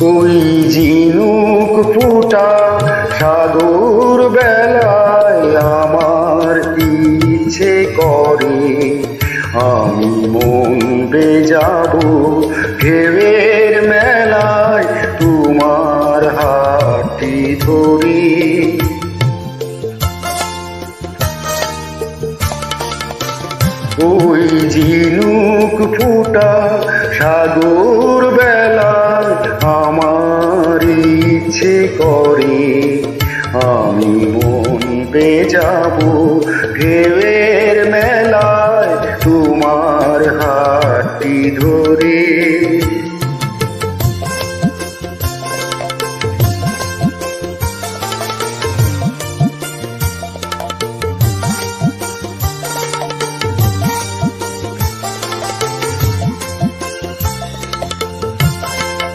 ওই ঝিনুক ফুটা সাগর বেলায় আমার ইচ্ছে করে আমি মন বেজাবো ঢেউয়ের মেলায় তোমার হাতটি ধরে। ওই ঝিনুক ফুটা সাগর বেলায় আমার ইচ্ছে করে আমি মন বেজাবো ঢেউয়ের